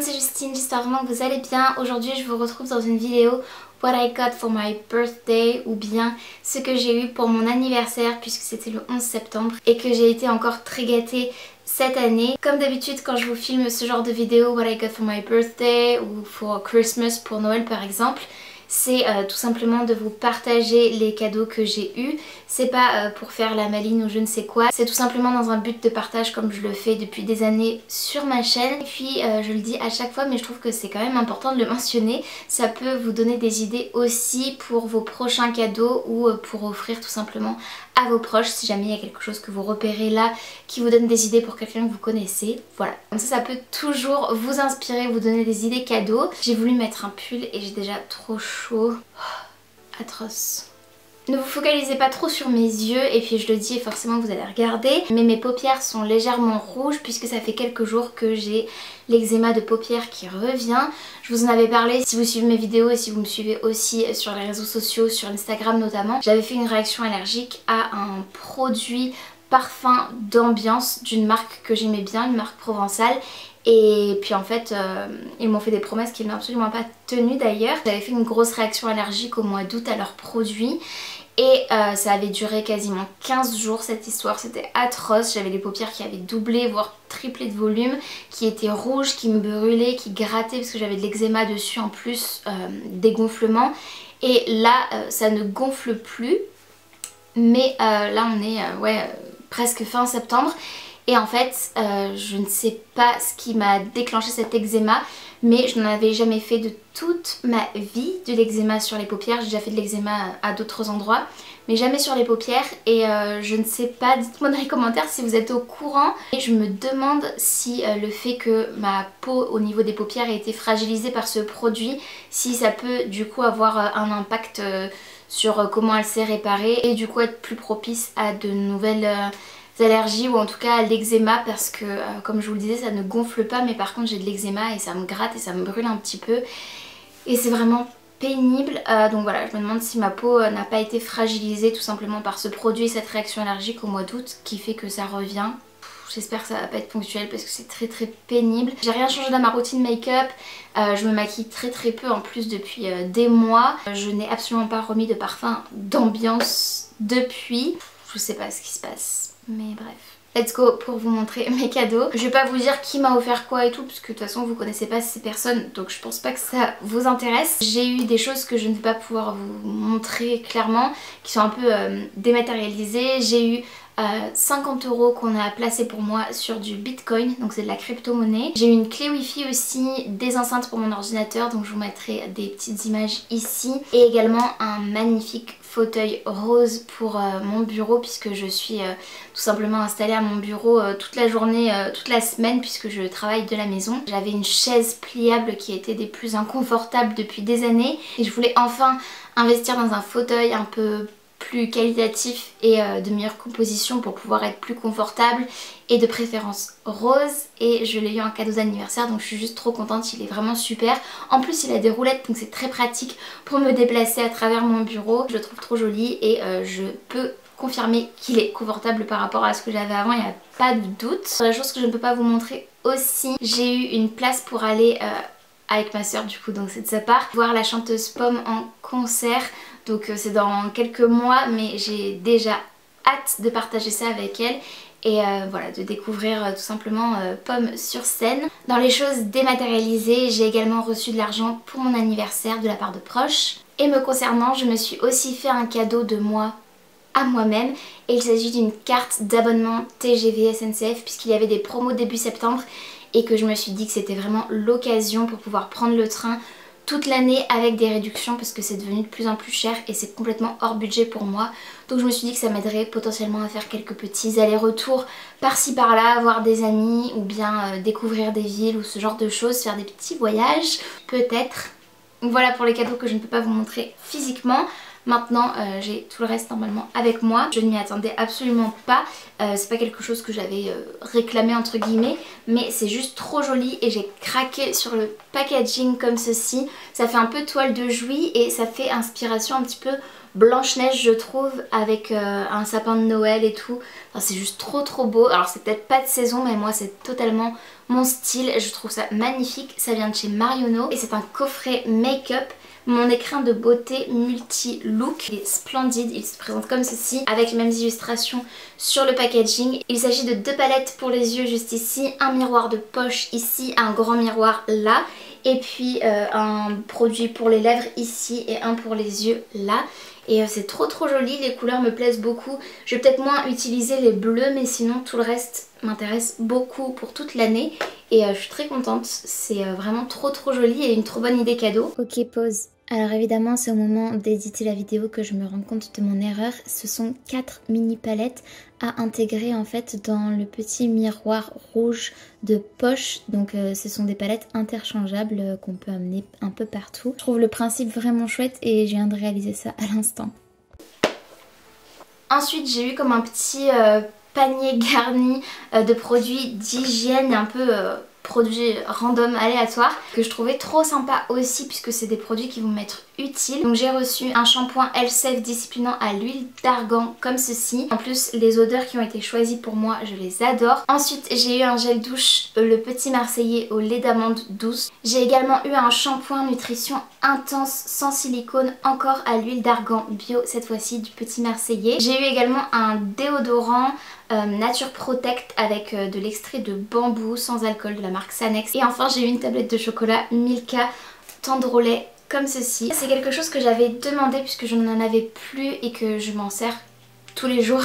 c'est Justine, j'espère vraiment que vous allez bien. Aujourd'hui je vous retrouve dans une vidéo What I got for my birthday, ou bien ce que j'ai eu pour mon anniversaire puisque c'était le 11 septembre et que j'ai été encore très gâtée cette année. Comme d'habitude quand je vous filme ce genre de vidéo What I got for my birthday ou for Christmas, pour Noël par exemple, c'est tout simplement de vous partager les cadeaux que j'ai eus. C'est pas pour faire la maline ou je ne sais quoi, c'est tout simplement dans un but de partage comme je le fais depuis des années sur ma chaîne. Et puis je le dis à chaque fois, mais je trouve que c'est quand même important de le mentionner. Ça peut vous donner des idées aussi pour vos prochains cadeaux ou pour offrir tout simplement à vos proches si jamais il y a quelque chose que vous repérez là qui vous donne des idées pour quelqu'un que vous connaissez. Voilà, comme ça peut toujours vous inspirer, vous donner des idées cadeaux. J'ai voulu mettre un pull et j'ai déjà trop chaud. Oh, atroce. Ne vous focalisez pas trop sur mes yeux, et puis je le dis et forcément vous allez regarder, mais mes paupières sont légèrement rouges puisque ça fait quelques jours que j'ai l'eczéma de paupières qui revient. Je vous en avais parlé si vous suivez mes vidéos et si vous me suivez aussi sur les réseaux sociaux, sur Instagram notamment. J'avais fait une réaction allergique à un produit parfum d'ambiance d'une marque que j'aimais bien, une marque provençale. Et puis en fait ils m'ont fait des promesses qui n'ont absolument pas tenu d'ailleurs. J'avais fait une grosse réaction allergique au mois d'août à leurs produits et ça avait duré quasiment 15 jours cette histoire, c'était atroce. J'avais les paupières qui avaient doublé voire triplé de volume, qui étaient rouges, qui me brûlaient, qui grattaient parce que j'avais de l'eczéma dessus en plus, des gonflements. Et là ça ne gonfle plus, mais là on est presque fin septembre. Et en fait, je ne sais pas ce qui m'a déclenché cet eczéma, mais je n'en avais jamais fait de toute ma vie de l'eczéma sur les paupières. J'ai déjà fait de l'eczéma à d'autres endroits, mais jamais sur les paupières. Et je ne sais pas, dites-moi dans les commentaires si vous êtes au courant. Et je me demande si le fait que ma peau au niveau des paupières ait été fragilisée par ce produit, si ça peut du coup avoir un impact sur comment elle s'est réparée et du coup être plus propice à de nouvelles allergies, ou en tout cas à l'eczéma, parce que comme je vous le disais ça ne gonfle pas, mais par contre j'ai de l'eczéma et ça me gratte et ça me brûle un petit peu et c'est vraiment pénible. Donc voilà, je me demande si ma peau n'a pas été fragilisée tout simplement par ce produit, cette réaction allergique au mois d'août qui fait que ça revient. J'espère que ça va pas être ponctuel parce que c'est très pénible. J'ai rien changé dans ma routine make-up, je me maquille très peu en plus depuis des mois. Je n'ai absolument pas remis de parfum d'ambiance depuis. Je sais pas ce qui se passe. Mais bref, let's go pour vous montrer mes cadeaux. Je vais pas vous dire qui m'a offert quoi et tout parce que de toute façon vous connaissez pas ces personnes, donc je pense pas que ça vous intéresse. J'ai eu des choses que je ne vais pas pouvoir vous montrer clairement, qui sont un peu dématérialisées. J'ai eu 50 € qu'on a placé pour moi sur du bitcoin, donc c'est de la crypto-monnaie. J'ai eu une clé wifi aussi, des enceintes pour mon ordinateur, donc je vous mettrai des petites images ici, et également un magnifique fauteuil rose pour mon bureau, puisque je suis tout simplement installée à mon bureau toute la journée, toute la semaine, puisque je travaille de la maison. J'avais une chaise pliable qui était des plus inconfortables depuis des années et je voulais enfin investir dans un fauteuil un peu plus qualitatif et de meilleure composition pour pouvoir être plus confortable, et de préférence rose, et je l'ai eu en cadeau d'anniversaire, donc je suis juste trop contente, il est vraiment super. En plus il a des roulettes, donc c'est très pratique pour me déplacer à travers mon bureau. Je le trouve trop joli et je peux confirmer qu'il est confortable par rapport à ce que j'avais avant, il n'y a pas de doute. La chose que je ne peux pas vous montrer aussi, j'ai eu une place pour aller avec ma soeur du coup, donc c'est de sa part, voir la chanteuse Pomme en concert. Donc c'est dans quelques mois, mais j'ai déjà hâte de partager ça avec elle et voilà, de découvrir tout simplement Pomme sur scène. Dans les choses dématérialisées, j'ai également reçu de l'argent pour mon anniversaire de la part de proches. Et me concernant, je me suis aussi fait un cadeau de moi à moi-même, et il s'agit d'une carte d'abonnement TGV SNCF puisqu'il y avait des promos début septembre et que je me suis dit que c'était vraiment l'occasion pour pouvoir prendre le train toute l'année avec des réductions, parce que c'est devenu de plus en plus cher et c'est complètement hors budget pour moi. Donc je me suis dit que ça m'aiderait potentiellement à faire quelques petits allers-retours par-ci par-là, voir des amis ou bien découvrir des villes ou ce genre de choses, faire des petits voyages peut-être. Voilà pour les cadeaux que je ne peux pas vous montrer physiquement. Maintenant j'ai tout le reste normalement avec moi. Je ne m'y attendais absolument pas, c'est pas quelque chose que j'avais réclamé entre guillemets, mais c'est juste trop joli et j'ai craqué sur le packaging comme ceci. Ça fait un peu toile de Jouy et ça fait inspiration un petit peu Blanche-Neige je trouve, avec un sapin de Noël et tout. Enfin, c'est juste trop beau. Alors c'est peut-être pas de saison mais moi c'est totalement mon style. Je trouve ça magnifique. Ça vient de chez Marionneau et c'est un coffret make-up. Mon écrin de beauté multi-look est splendide, il se présente comme ceci avec les mêmes illustrations sur le packaging. Il s'agit de 2 palettes pour les yeux juste ici, un miroir de poche ici, un grand miroir là et puis un produit pour les lèvres ici et un pour les yeux là. Et c'est trop joli, les couleurs me plaisent beaucoup. Je vais peut-être moins utiliser les bleus mais sinon tout le reste m'intéresse beaucoup pour toute l'année. Et je suis très contente, c'est vraiment trop joli et une trop bonne idée cadeau. Ok, pause. Alors évidemment c'est au moment d'éditer la vidéo que je me rends compte de mon erreur. Ce sont 4 mini palettes à intégrer en fait dans le petit miroir rouge de poche. Donc ce sont des palettes interchangeables qu'on peut amener un peu partout. Je trouve le principe vraiment chouette et je viens de réaliser ça à l'instant. Ensuite j'ai eu comme un petit panier garni de produits d'hygiène un peu... produits random aléatoires que je trouvais trop sympa aussi puisque c'est des produits qui vont m'être utiles. Donc j'ai reçu un shampoing Elseve disciplinant à l'huile d'argan comme ceci. En plus les odeurs qui ont été choisies pour moi je les adore. Ensuite j'ai eu un gel douche le Petit Marseillais au lait d'amande douce. J'ai également eu un shampoing nutrition intense sans silicone encore à l'huile d'argan bio cette fois-ci du Petit Marseillais. J'ai eu également un déodorant Nature Protect avec de l'extrait de bambou sans alcool de la marque Sanex. Et enfin j'ai eu une tablette de chocolat Milka tendre au lait comme ceci. C'est quelque chose que j'avais demandé puisque je n'en avais plus et que je m'en sers tous les jours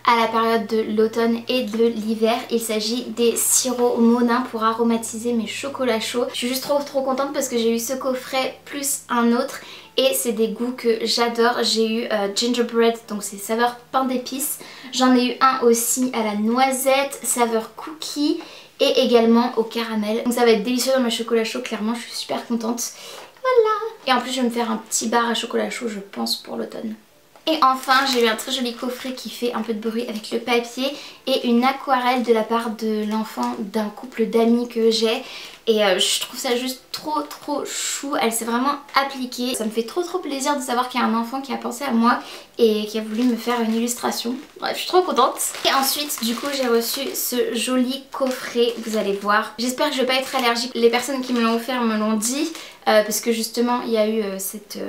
à la période de l'automne et de l'hiver. Il s'agit des sirops Monin pour aromatiser mes chocolats chauds. Je suis juste trop contente parce que j'ai eu ce coffret plus un autre et c'est des goûts que j'adore. J'ai eu gingerbread, donc c'est saveur pain d'épices. J'en ai eu un aussi à la noisette, saveur cookie et également au caramel. Donc ça va être délicieux dans mes chocolats chauds, clairement je suis super contente. Voilà. Et en plus je vais me faire un petit bar à chocolat chaud je pense pour l'automne. Et enfin j'ai eu un très joli coffret qui fait un peu de bruit avec le papier et une aquarelle de la part de l'enfant d'un couple d'amis que j'ai. Et je trouve ça juste trop chou, elle s'est vraiment appliquée. Ça me fait trop plaisir de savoir qu'il y a un enfant qui a pensé à moi et qui a voulu me faire une illustration. Bref, je suis trop contente. Et ensuite du coup j'ai reçu ce joli coffret, vous allez voir. J'espère que je vais pas être allergique. Les personnes qui me l'ont offert me l'ont dit parce que justement il y a eu cet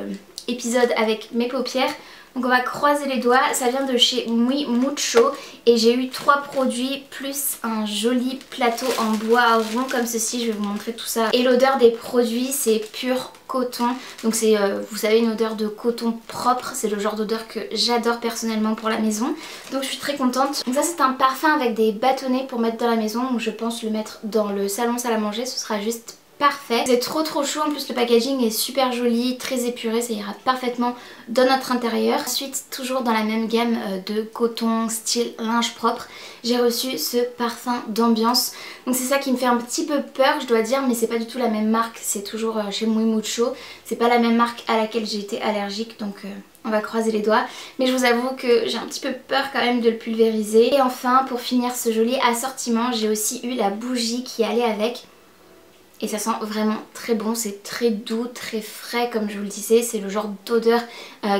épisode avec mes paupières. Donc on va croiser les doigts, ça vient de chez Muy Mucho et j'ai eu 3 produits plus un joli plateau en bois rond comme ceci, je vais vous montrer tout ça. Et l'odeur des produits c'est pur coton, donc c'est vous savez une odeur de coton propre, c'est le genre d'odeur que j'adore personnellement pour la maison. Donc je suis très contente. Donc ça c'est un parfum avec des bâtonnets pour mettre dans la maison, donc je pense le mettre dans le salon salle à manger, ce sera juste parfait. C'est trop chaud, en plus le packaging est super joli, très épuré, ça ira parfaitement dans notre intérieur. Ensuite toujours dans la même gamme de coton style linge propre, j'ai reçu ce parfum d'ambiance. Donc c'est ça qui me fait un petit peu peur je dois dire, mais c'est pas du tout la même marque, c'est toujours chez Muy Mucho. C'est pas la même marque à laquelle j'ai été allergique donc on va croiser les doigts. Mais je vous avoue que j'ai un petit peu peur quand même de le pulvériser. Et enfin pour finir ce joli assortiment j'ai aussi eu la bougie qui allait avec. Et ça sent vraiment très bon, c'est très doux, très frais comme je vous le disais. C'est le genre d'odeur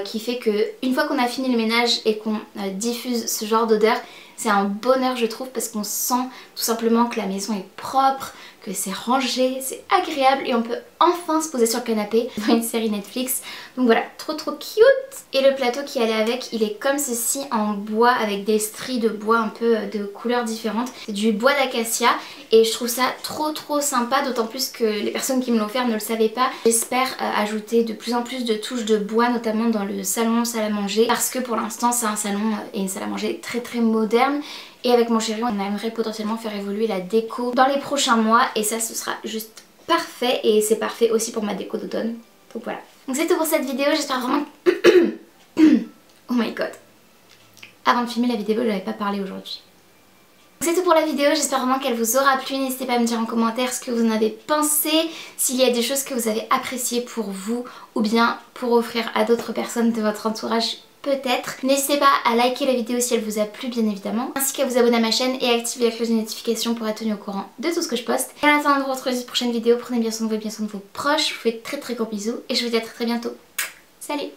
qui fait que une fois qu'on a fini le ménage et qu'on diffuse ce genre d'odeur, c'est un bonheur je trouve parce qu'on sent tout simplement que la maison est propre, que c'est rangé, c'est agréable et on peut enfin se poser sur le canapé devant une série Netflix. Donc voilà, trop cute. Et le plateau qui allait avec, il est comme ceci en bois avec des stries de bois un peu de couleurs différentes. C'est du bois d'acacia et je trouve ça trop sympa, d'autant plus que les personnes qui me l'ont offert ne le savaient pas. J'espère ajouter de plus en plus de touches de bois, notamment dans le salon salle à manger, parce que pour l'instant c'est un salon et une salle à manger très moderne. Et avec mon chéri on aimerait potentiellement faire évoluer la déco dans les prochains mois et ça ce sera juste parfait et c'est parfait aussi pour ma déco d'automne. Donc voilà. Donc c'est tout pour cette vidéo, j'espère vraiment... Oh my god. Avant de filmer la vidéo j'avais pas parlé aujourd'hui. C'est tout pour la vidéo, j'espère vraiment qu'elle vous aura plu. N'hésitez pas à me dire en commentaire ce que vous en avez pensé, s'il y a des choses que vous avez appréciées pour vous ou bien pour offrir à d'autres personnes de votre entourage peut-être. N'hésitez pas à liker la vidéo si elle vous a plu bien évidemment, ainsi qu'à vous abonner à ma chaîne et à activer la cloche de notification pour être tenu au courant de tout ce que je poste. Et en attendant de vous retrouver dans une prochaine vidéo, prenez bien soin de vous et bien soin de vos proches, je vous fais très gros bisous et je vous dis à très bientôt. Salut!